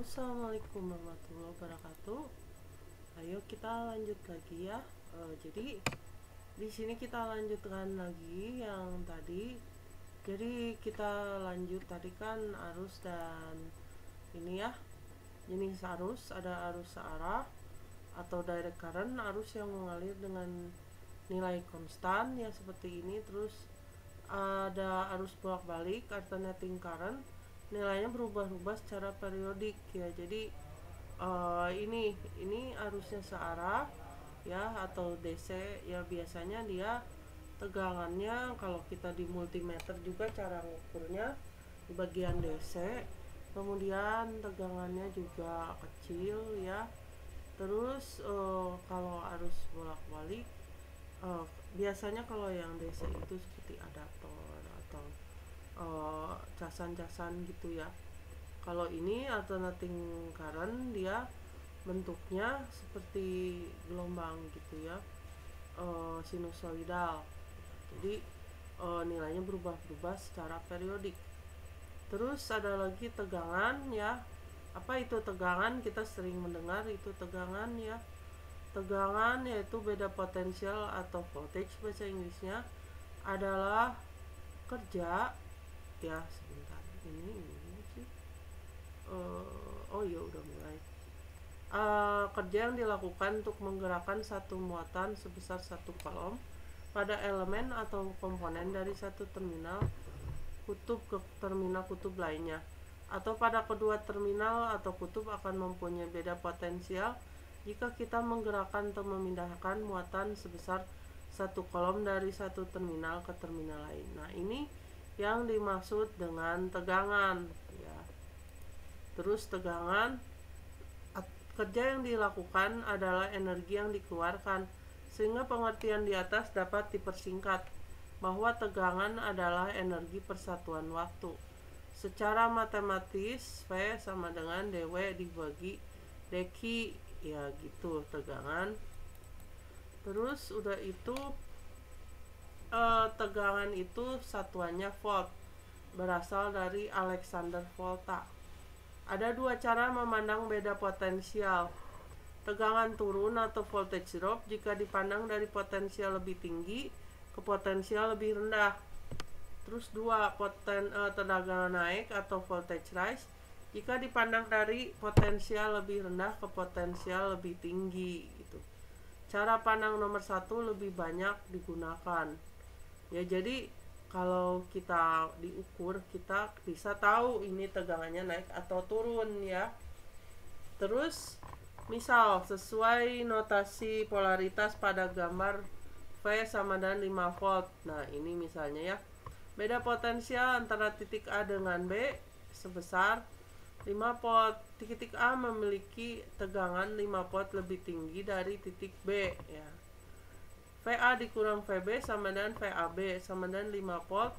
Assalamualaikum warahmatullahi wabarakatuh. Ayo kita lanjut lagi ya. Jadi di sini kita lanjutkan lagi yang tadi. Jadi kita lanjut tadi kan arus dan ini ya. Jenis arus ada arus searah atau direct current, arus yang mengalir dengan nilai konstan ya seperti ini. Terus ada arus bolak-balik alternating current, nilainya berubah-ubah secara periodik ya. Jadi ini arusnya searah ya atau DC ya, biasanya dia tegangannya kalau kita di multimeter juga cara ngukurnya di bagian DC, kemudian tegangannya juga kecil ya. Terus kalau arus bolak-balik biasanya kalau yang DC itu seperti adaptor atau casan-casan gitu ya. Kalau ini alternating current dia bentuknya seperti gelombang gitu ya, sinusoidal. Jadi nilainya berubah-ubah secara periodik. Terus ada lagi tegangan ya. Apa itu tegangan? Kita sering mendengar itu tegangan ya. Tegangan yaitu beda potensial atau voltage bahasa Inggrisnya adalah kerja ya. Sebentar, ini sih oh ya udah mulai. Kerja yang dilakukan untuk menggerakkan satu muatan sebesar satu kolom pada elemen atau komponen dari satu terminal kutub ke terminal kutub lainnya, atau pada kedua terminal atau kutub akan mempunyai beda potensial jika kita menggerakkan atau memindahkan muatan sebesar satu kolom dari satu terminal ke terminal lain. Nah, ini yang dimaksud dengan tegangan ya. Terus tegangan, kerja yang dilakukan adalah energi yang dikeluarkan, sehingga pengertian di atas dapat dipersingkat bahwa tegangan adalah energi persatuan waktu. Secara matematis V sama dengan dW dibagi dq ya gitu tegangan. Terus udah itu tegangan itu satuannya volt, berasal dari Alexander Volta. Ada dua cara memandang beda potensial. Tegangan turun atau voltage drop jika dipandang dari potensial lebih tinggi ke potensial lebih rendah. Terus dua, tegangan naik atau voltage rise jika dipandang dari potensial lebih rendah ke potensial lebih tinggi gitu. Cara pandang nomor satu lebih banyak digunakan ya. Jadi kalau kita diukur, kita bisa tahu ini tegangannya naik atau turun ya. Terus misal sesuai notasi polaritas pada gambar V sama dengan 5 volt. Nah, ini misalnya ya. Beda potensial antara titik A dengan B sebesar 5 volt. Titik A memiliki tegangan 5 volt lebih tinggi dari titik B ya. VA dikurang VB sama dengan VAB sama dengan 5 volt,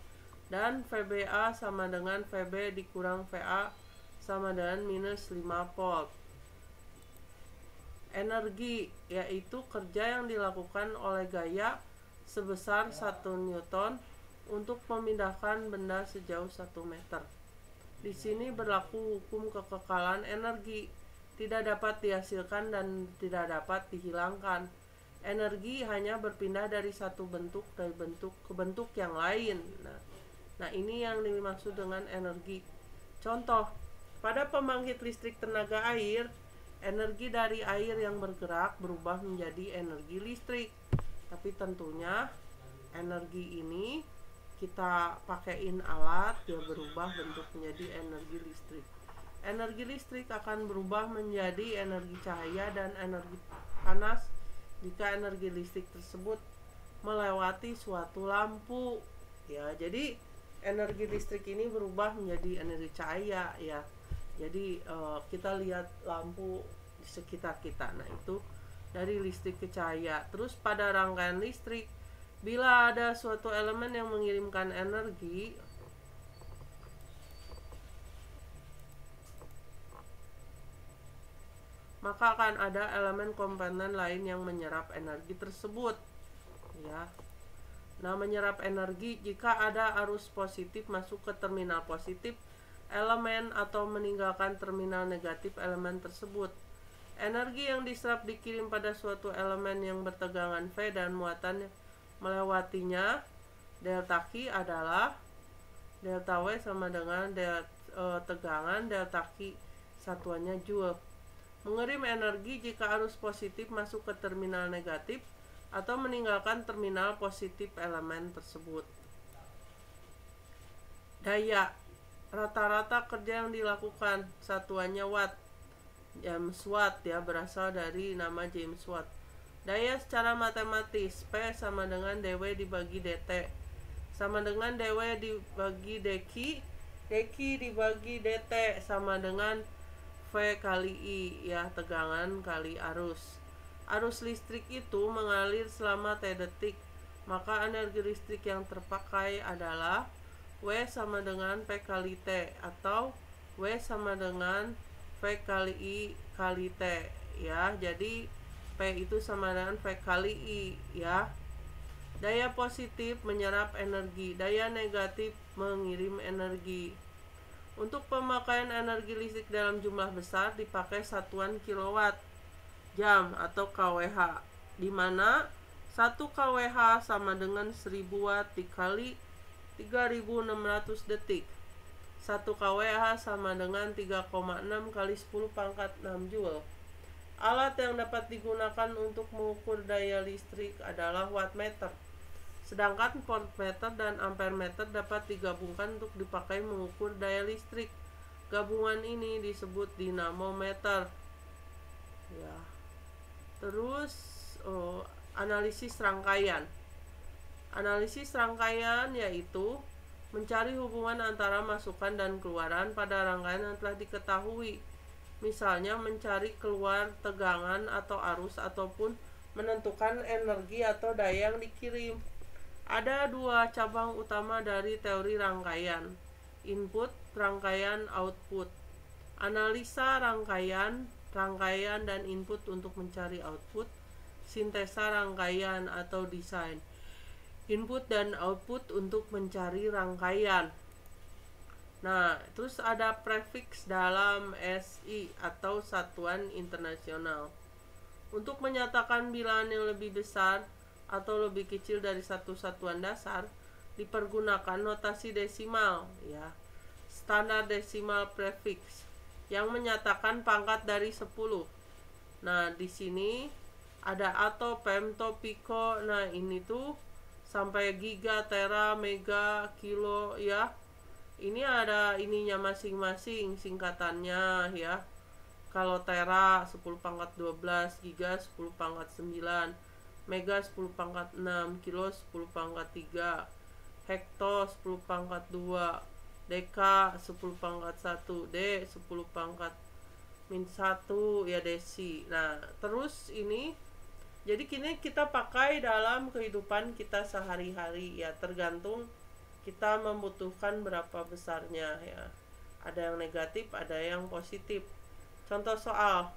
dan VBA sama dengan VB dikurang VA sama dengan minus 5 volt. Energi yaitu kerja yang dilakukan oleh gaya sebesar 1 Newton untuk memindahkan benda sejauh 1 meter. Di sini berlaku hukum kekekalan energi, tidak dapat dihasilkan dan tidak dapat dihilangkan. Energi hanya berpindah dari satu bentuk ke bentuk yang lain. Nah, ini yang dimaksud dengan energi. Contoh, pada pembangkit listrik tenaga air, energi dari air yang bergerak berubah menjadi energi listrik. Tapi tentunya energi ini kita pakaiin alat, dia berubah bentuk menjadi energi listrik. Energi listrik akan berubah menjadi energi cahaya dan energi panas jika energi listrik tersebut melewati suatu lampu ya. Jadi energi listrik ini berubah menjadi energi cahaya ya. Jadi kita lihat lampu di sekitar kita. Nah, itu dari listrik ke cahaya. Terus pada rangkaian listrik, bila ada suatu elemen yang mengirimkan energi, maka akan ada elemen komponen lain yang menyerap energi tersebut ya. Nah, menyerap energi, jika ada arus positif masuk ke terminal positif, elemen atau meninggalkan terminal negatif elemen tersebut. Energi yang diserap dikirim pada suatu elemen yang bertegangan V dan muatan melewatinya delta Q adalah delta W sama dengan tegangan delta Q satuannya Joule. Mengirim energi jika arus positif masuk ke terminal negatif atau meninggalkan terminal positif elemen tersebut. Daya rata-rata kerja yang dilakukan satuannya watt. James Watt ya, berasal dari nama James Watt. Daya secara matematis P sama dengan dW dibagi dt sama dengan dW dibagi dq, dq dibagi dt sama dengan V kali I ya, tegangan kali arus. Arus listrik itu mengalir selama T detik, maka energi listrik yang terpakai adalah W sama dengan P kali T atau W sama dengan V kali I kali T ya. Jadi P itu sama dengan V kali I ya. Daya positif menyerap energi, daya negatif mengirim energi. Untuk pemakaian energi listrik dalam jumlah besar dipakai satuan kilowatt jam atau kWh, di mana 1 kWh sama dengan 1000 watt dikali 3600 detik. 1 kWh sama dengan 3,6 kali 10 pangkat 6 Joule. Alat yang dapat digunakan untuk mengukur daya listrik adalah wattmeter. Sedangkan voltmeter dan ampermeter dapat digabungkan untuk dipakai mengukur daya listrik. Gabungan ini disebut dinamometer. Ya. Terus analisis rangkaian. Analisis rangkaian yaitu mencari hubungan antara masukan dan keluaran pada rangkaian yang telah diketahui. Misalnya mencari keluar tegangan atau arus ataupun menentukan energi atau daya yang dikirim. Ada dua cabang utama dari teori rangkaian, input, rangkaian, output. Analisa rangkaian, rangkaian dan input untuk mencari output. Sintesa rangkaian atau desain, input dan output untuk mencari rangkaian. Nah, terus ada prefix dalam SI atau satuan internasional. Untuk menyatakan bilangan yang lebih besar atau lebih kecil dari satu satuan dasar dipergunakan notasi desimal ya, standar desimal prefix yang menyatakan pangkat dari 10. Nah, di sini ada atto, femto, pico. Nah, ini tuh sampai giga, tera, mega, kilo ya. Ini ada ininya masing-masing singkatannya ya. Kalau tera 10 pangkat 12, giga 10 pangkat 9, mega 10 pangkat 6, kilo 10 pangkat 3, hekto 10 pangkat 2, deka 10 pangkat 1, d 10 pangkat min 1 ya, desi. Nah, terus ini jadi kini kita pakai dalam kehidupan kita sehari-hari ya, tergantung kita membutuhkan berapa besarnya ya. Ada yang negatif, ada yang positif. Contoh soal.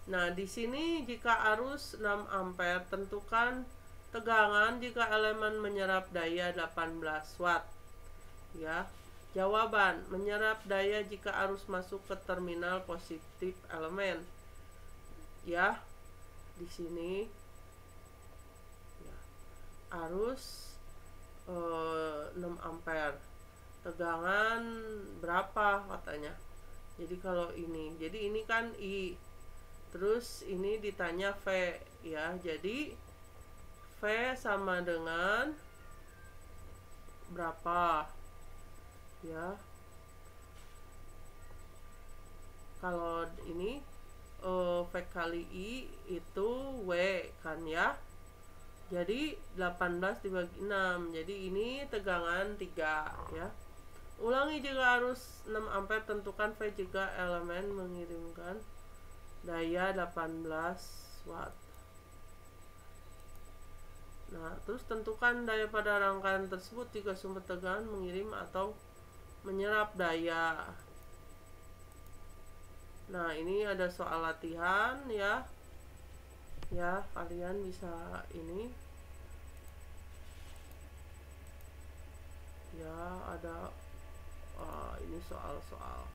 Nah, di sini jika arus 6 ampere, tentukan tegangan jika elemen menyerap daya 18 watt. Ya. Jawaban, menyerap daya jika arus masuk ke terminal positif elemen. Ya. Di sini ya, arus 6 ampere. Tegangan berapa katanya. Jadi kalau ini, jadi ini kan I. Terus ini ditanya V ya. Jadi V sama dengan berapa? Ya. Kalau ini V kali I itu W kan ya. Jadi 18 dibagi 6. Jadi ini tegangan 3 ya. Ulangi jika arus 6 ampere, tentukan V jika elemen mengirimkan daya 18 watt. Nah, terus tentukan daya pada rangkaian tersebut jika sumber tegangan mengirim atau menyerap daya. Nah, ini ada soal latihan ya. Ya, kalian bisa ini. Ya, ada ini soal-soal